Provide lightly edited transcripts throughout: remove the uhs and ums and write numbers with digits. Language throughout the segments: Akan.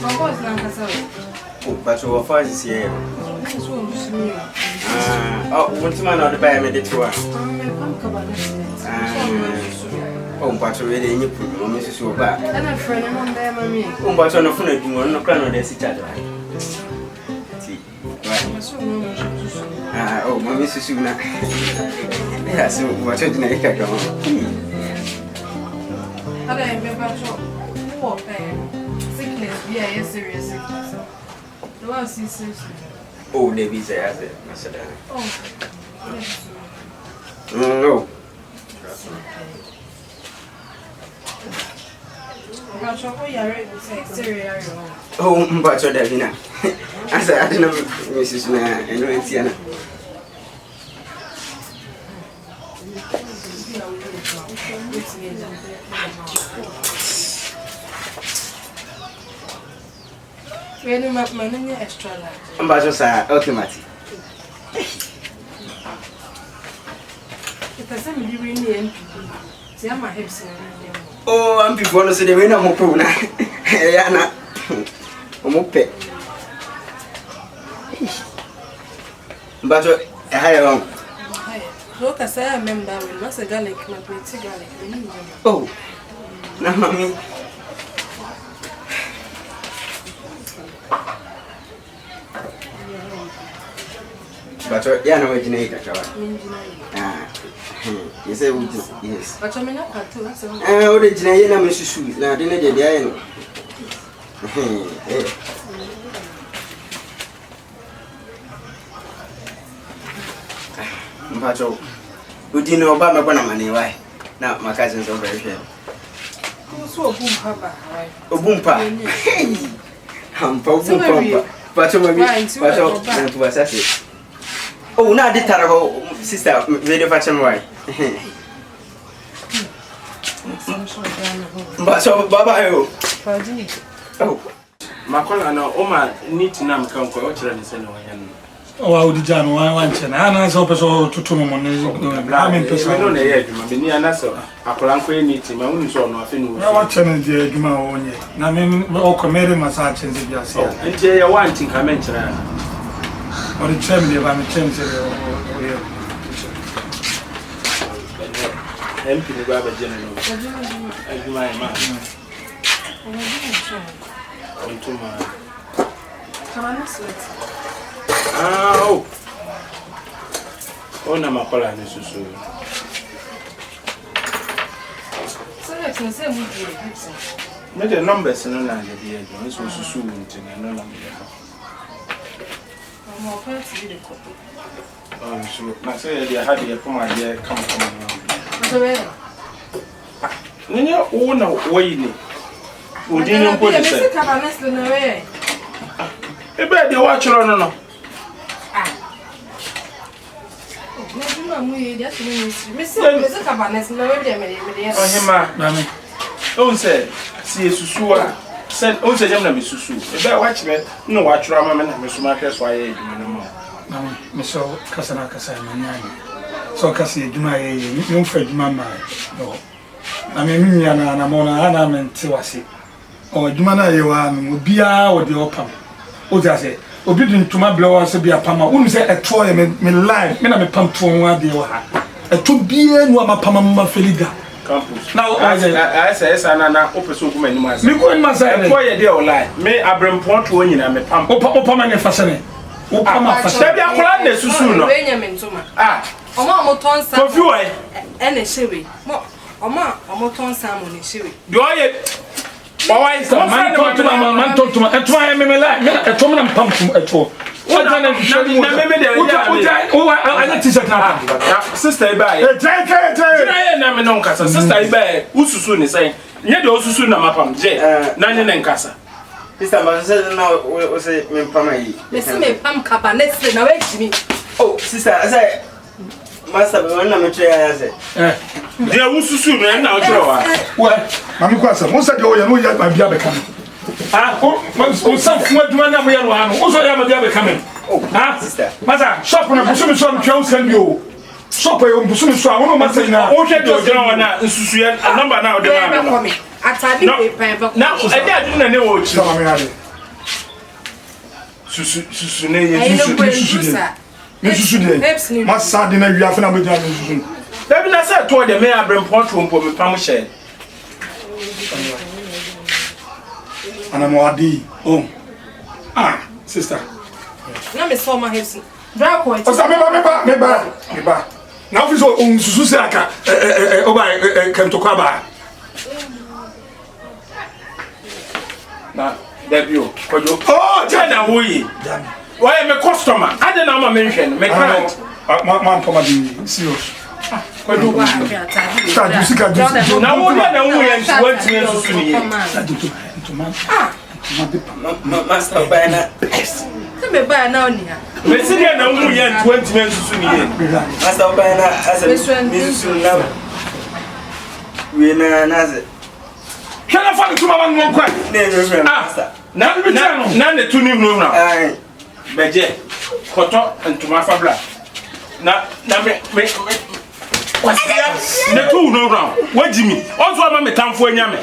My boss now has a. But your father is here. Want to man out the buy me the tour. Oh, but already in your problem, Mrs. Yoba. And a friend on there, mammy. Oh, but on the phone, you want no crown on this each other. Oh, my Mrs. Suna. Yes, what did I get on? I remember what sickness, yeah, serious sickness. The one sees. Oh, they be there, Mr. Oh, no. Oh, but you're there, Vina. I said, I don't know, Mrs. Suna, and no, it's Yana. Really, my money extra large. But just automatic. It doesn't really mean see my hips. Oh, I'm before no say the way na mo pro na. Ya na. Mo pe. But I wrong. Look, I say I remember when I said garlic, my pretty garlic. Oh. Na mami. But yeah, no, it's not you say, yes. But I'm not part two. Oh, the Jana Mrs. Sweet. Now, didn't they? But we didn't know about my money. Why? Now, my cousins are very fair. Who's so boom, Papa? Oh, boom, Papa. I'm Papa. But what's that? Oh, now the terrible sister, video fashion right. But so, Baba, oh, Makola, no, Oma, need to know come for what you're saying. Oh, I would John one channel. And I hope so to money. I mean, person on the edge, Mabini and Nassau. A Polanco need to my own son, nothing. I want channel the Juma only. I mean, all committed massage and the Yassi. And Jay, I want to come in. Or the family of a change. Empty the Baba General. And my man. Onto my. Oh, na makola ni susu. So let's say we do. Me the numbers no na dey dey no susu nti na no number. I'm going to be the copy. Oh, so na say dey had dey come here come now. So where? Nenya wo na wo yi ni. Wo din no ko dey say. Me ka next no where? Ebe dey wa choro no no. Oh, say, see, Susu, send also Jamna Susu. If I watch me, no watch Ramaman and Miss Marcus, why you know. Miss Casana Casana. So Cassie, do my young friend, Mamma. No, I mean, Yana Mona, and I'm in Tiwasi. Or Jumana, you are would be out with the open. What does it? Obedient to my blowers to be a pama. Wouldn't say a toy me life. Me na me pump to one day. A to be a no ma pama feliga. Campus. Now I say, Sana, open so many months. Me go in my side. Why a day or lie? May I bring point to one in me pump. Opama and Fasane. Opama Fasane. I call the Susu. Ah, Oma moton sa. For you, ene shewe. Oma moton sa mo ni shewe. Do I? Why is man talk to my man talk to my at why me like me at home and pump at all. What I t-shirt now. Sister buy. Na me no nkasa. Sister buy. Ususu ni say. Nye de ususu na mapam je. Na nye nkasa. Sister ma say na o say me pam yi. Me see me pam kapa next na we jimi. Oh, sister, I say Master, we na me try ya say. De ususu no na o try wa. Well, mami kwasa, mo say de o ya no ya ma bia be kan. Ah, o some fun aduma na mo ya no ano. O so ya ma bia be kan. Oh, sister. Master, shop na busu mi so no twa usan bi o. Shop e busu mi so a wono master na. O hwe de o jira wa na nsusu ya number na o de ma. atade we pan ba na e dey adu na ne wo chi Sama me hade. susu ne ye susu de. Masa de na wiafe na beja me susu. Dabi na say to de me abrempon to mpo me pam she. Ana mo adi. Oh. Ah, sister. Na me so ma hips. Dra ko. O sa me ba. Na office o susu se aka o ba kento kwa ba. Na Dabi o kojo. Oh, Jana wo yi. Why me customer? I don't know my mention. Me client. Man poma di serious. Kojo. Start you sika do. Na wo na wo yan want me susu ni ye. Master Bana. Se me ba na oni ha. Me si dia na wo yan 20 men susu ni ye. Master Bana as a susu na. We na naze. Kana fa tu mama no kwa. Master. Na ne tu ni no na. Beje. Koto ntuma fabla. Na me ne tu no na. Wa Jimmy. Onzo ama me tamfo anya me.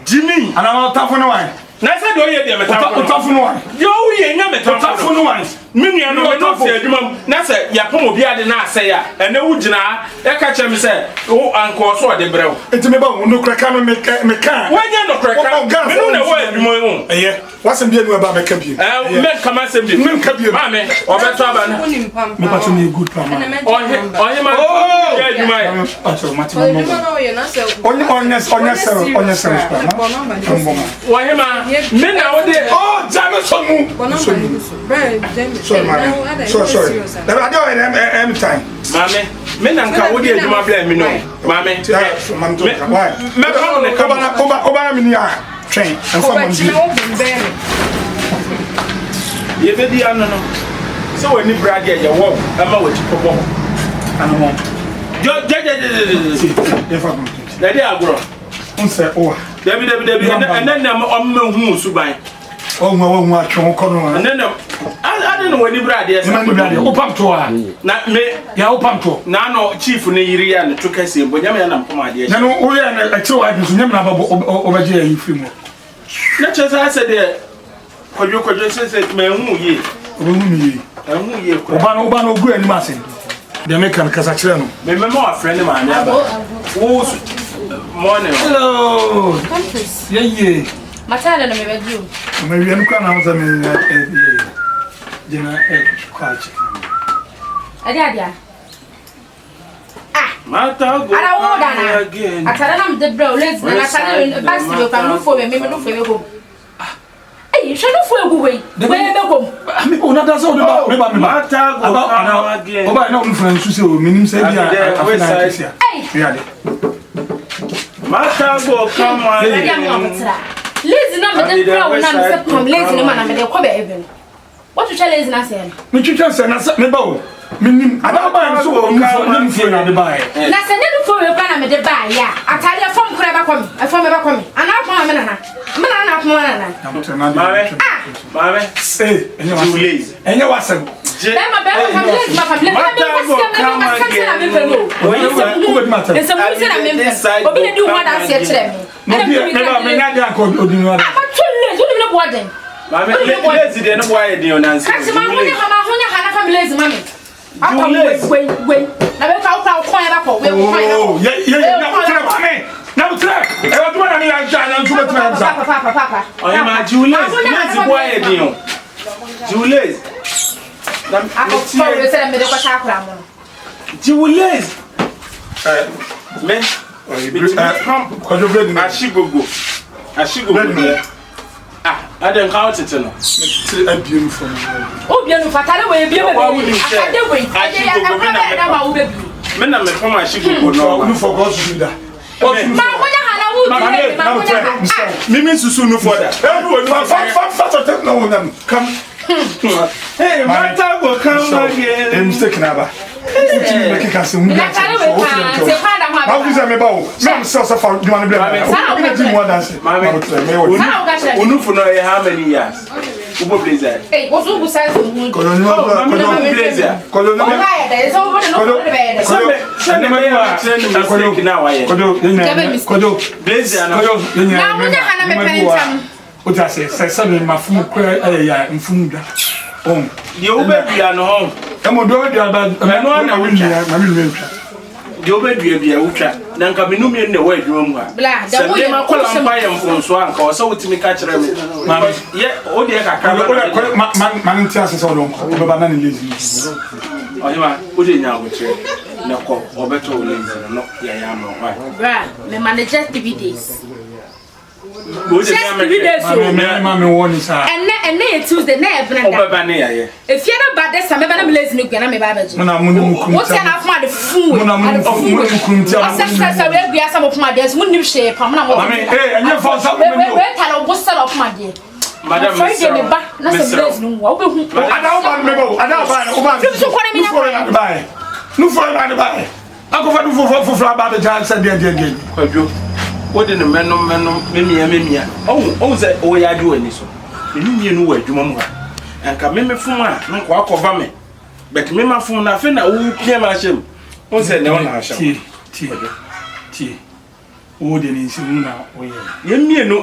Jimmy. Ana ma tamfo no wan. Na say do ye de me tamfo no wan. Yo ye nya me tamfo no wan. Minu no me no se adwuma na say ya pom obi ade na asay ya. Ene wo gina e ka che me say wo anko so de brew. Enti me ba wo no kraka me ka. Wanya no kraka. Minu na wo adwuma hu. Eye. Wasem bia no ba me ka bia. Men kama sem bia. Men ka bia. Ma me obeto aba na. Me ba to me good pa ma. Ohe ma ya adwuma ya. Acho mati mo. Onya se. Ohe ma me na wo de Jameson mu. Sorry, man. Sorry. I don't have time. Mame, me na nka wo de adwuma bla mi no. Mame. Why? Me ba ne ka Oba mi ni a train and for man. Ye be di ano no. So we ni brag ye wo, ama wo chi popo. Ano mo. Je. Na de agro. Unse o. Dabi and na o hu suban. Oh, hu atwo ko no. And then I don't know when you brag ye. Man brag ye. Opam to a. Na me ya opam to. Na no chief ne yiri ya ne to kase mbo nyame ya na mpoma de. Na no wo ye na achi wa adun so nyame na babo obaje ya yifri mo. Na chesa ase de kojo se me hu ye. Obo hu ye. Hu ye ko. Oba no ogu anim ase. De me kan kasa kire no. Me ma friend ma anya ba. Wo morning. Hello. Campus. Yeah. Matala na me bedroom. Me wi anu kwa na ho me jena kwachi. Adia. Mata go. Ara wo dana. Atara na me de bro, let's na atara basi be kwa no fo me no fo me go. Ai, she no fo egu we. We be go. Me ona da so do ba me ba. Mata go again. Oba na onu fran su se o minim se bia afina kisia. Ya de. Mata go come again. Lazy na me de bro na me se come lazy na me de ko be even. What you tell lazy na say? Me twitwa se na me ba o. Minim ada ba so o mu fo na de ba e. Na se ne do fo we pa na me de ba ya. Atare fom kura ba kom. Afom me ba kom. Ana pon me na na. Me na pon na. Mame. Eh, enye wasem. Bema family ma family. Ma me me no. Obi matter. Ese mu se na me. Obi na di wo da se kire me. Me ba me nya de anko odinu wa. Ba tulle, so ni bo den. Mame, lazy de no boy de onansi. Kasi ma ho nya hana family lazy mame. Wait. Na be ka kwa ba ko. Yeah, na tira mame. Na tira. E wa tuma na mi ya ja na tuma tuma za. Papa. Oye ma Julius, lazy boy de on. Julius. Na me se me de ko ta kura mo. Julius. Men. Kojo bread na Ashigogo. I don't count it no. A beautiful. Oh, beautiful. Fatale we be baby. Ade we. Ade na ma wo baby. Me na me from Ashigogo no. No for God to do that. Ma wonya hala wo di. Ma wonya. Mimi susu no for that. Fa no one come. Hey, Mata go come again. I'm mistaken aba. Make can say we get. How is me ba o? Me so for do man blame. We dey do more dance. Mama, Onufu no how many years? Ubo blazer. Hey, what's up with size of wood? Blazer. The obedient be a witcher, Nanka Minumi in the way you are. The way my column by him from Swank or so to me catch them. Yet, oh, dear, I can't man chances or don't, but none is. Oh, you are putting out with you. No, or better, not Yam. Right, the manager DVDs. Mammy warning, sir. And nay, Tuesday, never. If you're not bad, there's some other blazing you can have a what's enough my food? I will some of my days, wouldn't you say, Pamela? And you found something. What's that of my dear? Madam, I don't buy. No, for I buy. I'll go for fly the giant said again. What in the men, Mimia? Oh, that oh, I do any so. You know where you mamma. And come in from my walk over me. But me, my phone, I think I will hear my shame. What's that? No, I shall tea. Wood in Simuna, you know,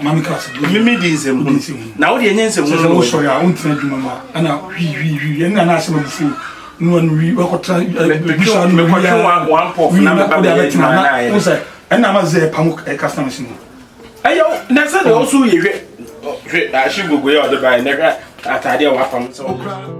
Mammy Mimidis and now the Indians and I won't tell you, Mamma, and now we and I saw before. No one we were trying one pop, and I was a pamuk a customer. Ayo, that's also you. I should go out the by never at idea of so.